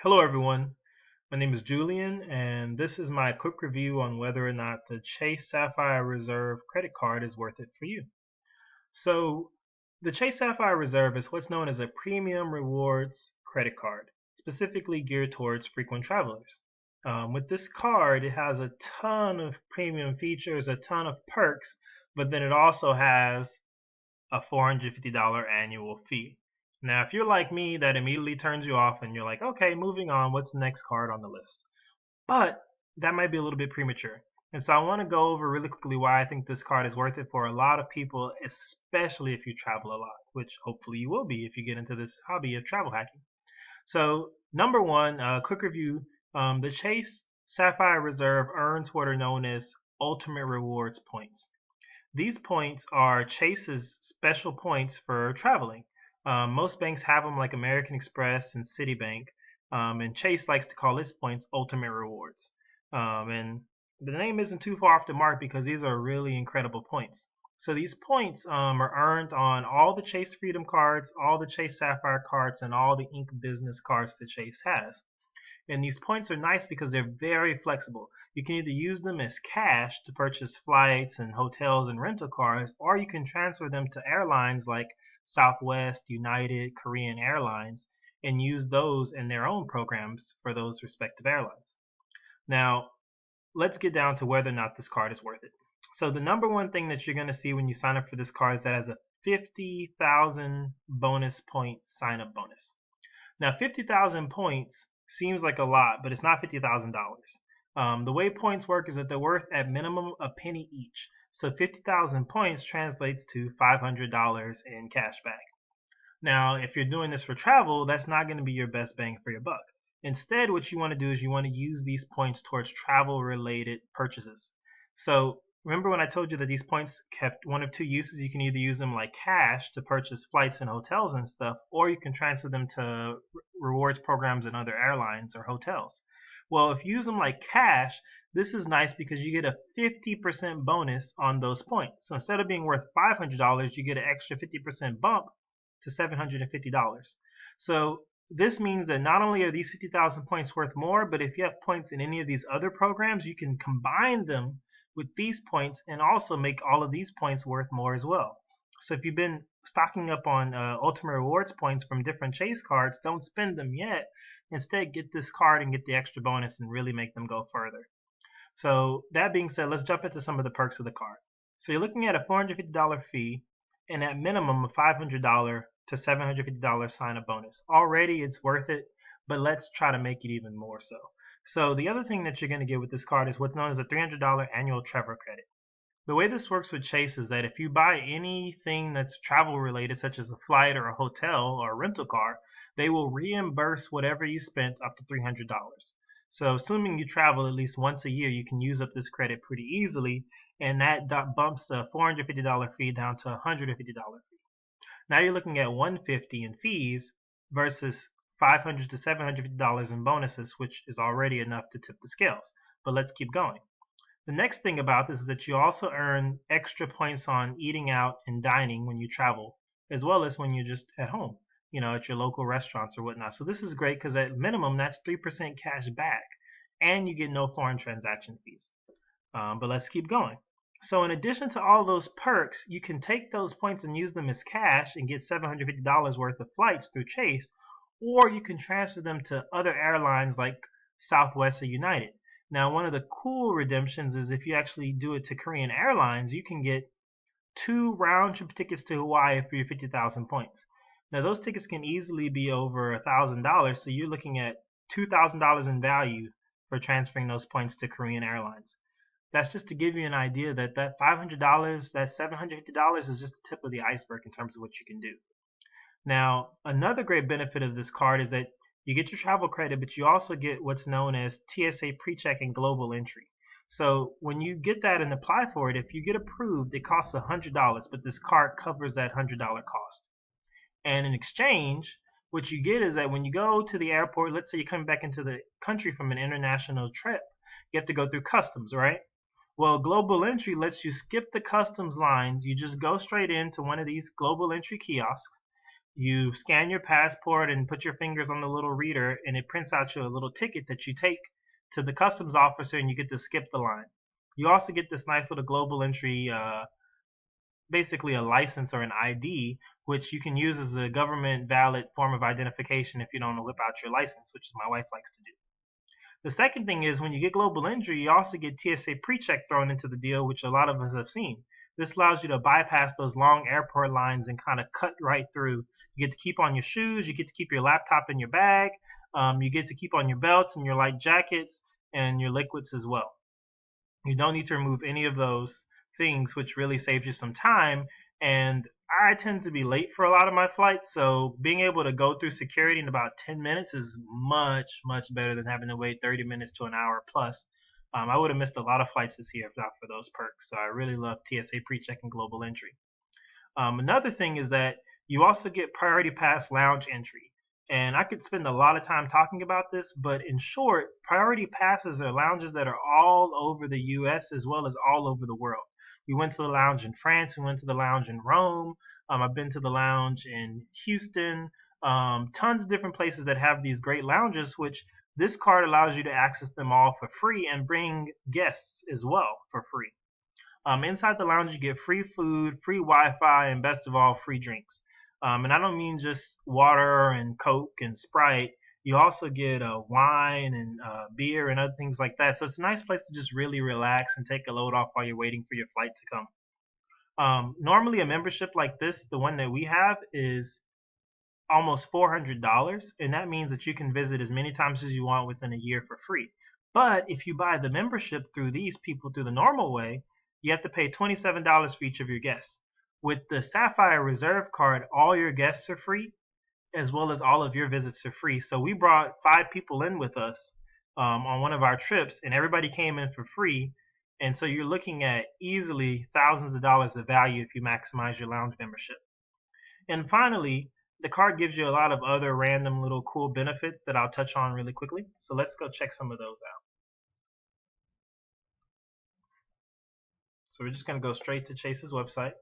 Hello everyone, my name is Julian and this is my quick review on whether or not the Chase Sapphire Reserve credit card is worth it for you. So the Chase Sapphire Reserve is what's known as a premium rewards credit card, specifically geared towards frequent travelers. With this card, it has a ton of premium features, a ton of perks, but then it also has a $450 annual fee. Now, if you're like me, that immediately turns you off and you're like, okay, moving on, what's the next card on the list? But that might be a little bit premature. And so I want to go over really quickly why I think this card is worth it for a lot of people, especially if you travel a lot, which hopefully you will be if you get into this hobby of travel hacking. So, number one, quick review. The Chase Sapphire Reserve earns what are known as Ultimate Rewards points. These points are Chase's special points for traveling. Most banks have them like American Express and Citibank, and Chase likes to call its points Ultimate Rewards. And the name isn't too far off the mark because these are really incredible points. So these points are earned on all the Chase Freedom cards, all the Chase Sapphire cards, and all the Ink Business cards that Chase has. And these points are nice because they're very flexible. You can either use them as cash to purchase flights and hotels and rental cars, or you can transfer them to airlines like Southwest, United, Korean Airlines, and use those in their own programs for those respective airlines. Now, let's get down to whether or not this card is worth it. So the number one thing that you're going to see when you sign up for this card is that it has a 50,000 bonus point sign up bonus. Now, 50,000 points seems like a lot, but it's not $50,000. The way points work is that they're worth at minimum a penny each. So 50,000 points translates to $500 in cash back. Now, if you're doing this for travel, that's not going to be your best bang for your buck. Instead, what you want to do is you want to use these points towards travel related purchases. So remember when I told you that these points have one of two uses? You can either use them like cash to purchase flights and hotels and stuff, or you can transfer them to rewards programs and other airlines or hotels. Well, if you use them like cash, this is nice because you get a 50% bonus on those points. So instead of being worth $500, you get an extra 50% bump to $750. So this means that not only are these 50,000 points worth more, but if you have points in any of these other programs, you can combine them with these points and also make all of these points worth more as well. So if you've been stocking up on Ultimate Rewards points from different Chase cards, don't spend them yet. Instead, get this card and get the extra bonus and really make them go further. So that being said, let's jump into some of the perks of the card. So you're looking at a $450 fee and at minimum a $500 to $750 sign-up bonus. Already it's worth it, but let's try to make it even more so. So the other thing that you're going to get with this card is what's known as a $300 annual travel credit. The way this works with Chase is that if you buy anything that's travel related, such as a flight or a hotel or a rental car, they will reimburse whatever you spent up to $300. So assuming you travel at least once a year, you can use up this credit pretty easily, and that bumps the $450 fee down to a $150 fee. Now you're looking at $150 in fees versus $500 to $750 in bonuses, which is already enough to tip the scales. But let's keep going. The next thing about this is that you also earn extra points on eating out and dining when you travel, as well as when you're just at home, at your local restaurants or whatnot. So this is great because at minimum, that's 3% cash back, and you get no foreign transaction fees. But let's keep going. So in addition to all those perks, you can take those points and use them as cash and get $750 worth of flights through Chase, or you can transfer them to other airlines like Southwest or United. Now, one of the cool redemptions is if you actually do it to Korean Airlines, you can get 2 round trip tickets to Hawaii for your 50,000 points. Now, those tickets can easily be over $1,000, so you're looking at $2,000 in value for transferring those points to Korean Airlines. That's just to give you an idea that that $500, that $750 is just the tip of the iceberg in terms of what you can do. Now, another great benefit of this card is that you get your travel credit, but you also get what's known as TSA PreCheck and Global Entry. So when you get that and apply for it, if you get approved, it costs $100, but this card covers that $100 cost. And in exchange, what you get is that when you go to the airport, let's say you're coming back into the country from an international trip, you have to go through customs, right? Well, Global Entry lets you skip the customs lines. You just go straight into one of these Global Entry kiosks. You scan your passport and put your fingers on the little reader, and it prints out you a little ticket that you take to the customs officer, and you get to skip the line. You also get this nice little global entry, basically a license or an ID, which you can use as a government valid form of identification if you don't want to whip out your license, which my wife likes to do. The second thing is when you get global entry, you also get TSA pre-check thrown into the deal, which a lot of us have seen. This allows you to bypass those long airport lines and kind of cut right through. You get to keep on your shoes, you get to keep your laptop in your bag, you get to keep on your belts and your light jackets and your liquids as well. You don't need to remove any of those things, which really saves you some time. And I tend to be late for a lot of my flights, so being able to go through security in about 10 minutes is much, much better than having to wait 30 minutes to an hour plus. I would have missed a lot of flights this year if not for those perks. So I really love TSA pre-check and global entry. Another thing is that you also get priority pass lounge entry. And I could spend a lot of time talking about this, but in short, priority passes are lounges that are all over the US as well as all over the world. We went to the lounge in France, we went to the lounge in Rome, I've been to the lounge in Houston, tons of different places that have these great lounges, which this card allows you to access them all for free and bring guests as well for free. Inside the lounge, you get free food, free Wi-Fi, and best of all, free drinks. And I don't mean just water and Coke and Sprite. You also get wine and beer and other things like that. So it's a nice place to just really relax and take a load off while you're waiting for your flight to come. Normally, a membership like this, the one that we have, is almost $400, and that means that you can visit as many times as you want within a year for free. But if you buy the membership through these people through the normal way, you have to pay $27 for each of your guests. With the Sapphire Reserve card, all your guests are free, as well as all of your visits are free. So we brought 5 people in with us on one of our trips, and everybody came in for free. And so you're looking at easily thousands of dollars of value if you maximize your lounge membership. And finally, the card gives you a lot of other random little cool benefits that I'll touch on really quickly. So let's go check some of those out. So we're just going to go straight to Chase's website.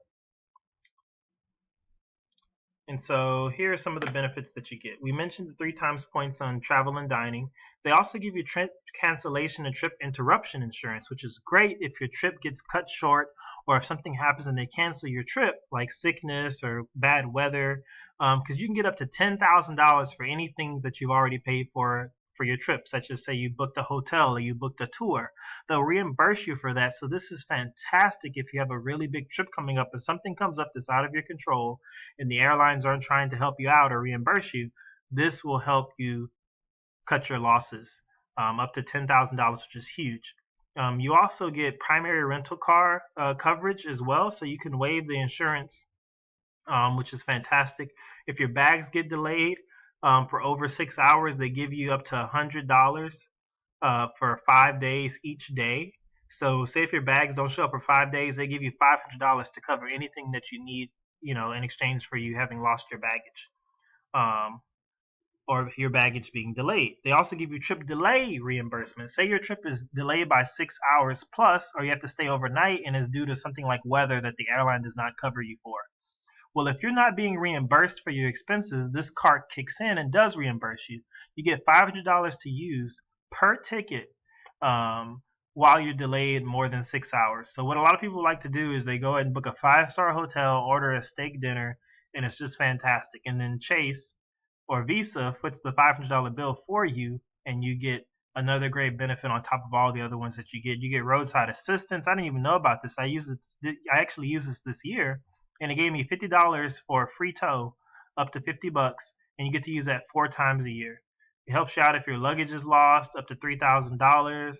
And so here are some of the benefits that you get. We mentioned the 3 times points on travel and dining. They also give you trip cancellation and trip interruption insurance, which is great if your trip gets cut short or if something happens and they cancel your trip, like sickness or bad weather, because you can get up to $10,000 for anything that you've already paid for your trip, such as say you booked a hotel or you booked a tour. They'll reimburse you for that. So this is fantastic if you have a really big trip coming up and something comes up that's out of your control and the airlines aren't trying to help you out or reimburse you. This will help you cut your losses up to $10,000, which is huge. You also get primary rental car coverage as well, so you can waive the insurance, which is fantastic. If your bags get delayed for over 6 hours, they give you up to $100 for 5 days each day. So say if your bags don't show up for 5 days, they give you $500 to cover anything that you need, in exchange for you having lost your baggage. Or your baggage being delayed. They also give you trip delay reimbursement. Say your trip is delayed by 6 hours plus, or you have to stay overnight and is due to something like weather that the airline does not cover you for. Well, if you're not being reimbursed for your expenses, this card kicks in and does reimburse you. You get $500 to use per ticket while you're delayed more than 6 hours. So what a lot of people like to do is they go ahead and book a 5-star hotel, order a steak dinner, and it's just fantastic. And then Chase or Visa foots the $500 bill for you, and you get another great benefit on top of all the other ones that you get. You get roadside assistance. I didn't even know about this. I actually used this year, and it gave me $50 for a free tow, up to $50, and you get to use that 4 times a year. It helps you out if your luggage is lost, up to $3,000.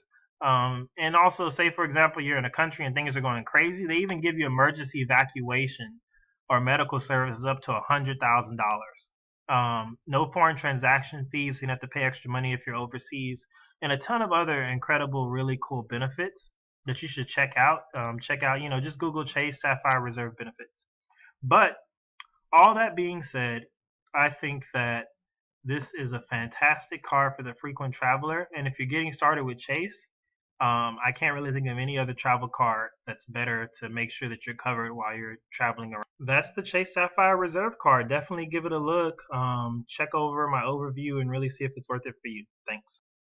And also, say for example, you're in a country and things are going crazy. They even give you emergency evacuation or medical services up to $100,000. No foreign transaction fees, so you don't have to pay extra money if you're overseas, and a ton of other incredible, really cool benefits that you should check out. Just Google Chase Sapphire Reserve benefits. But all that being said, I think that this is a fantastic card for the frequent traveler, and if you're getting started with Chase, I can't really think of any other travel card that's better to make sure that you're covered while you're traveling around. That's the Chase Sapphire Reserve card. Definitely give it a look. Check over my overview and really see if it's worth it for you. Thanks.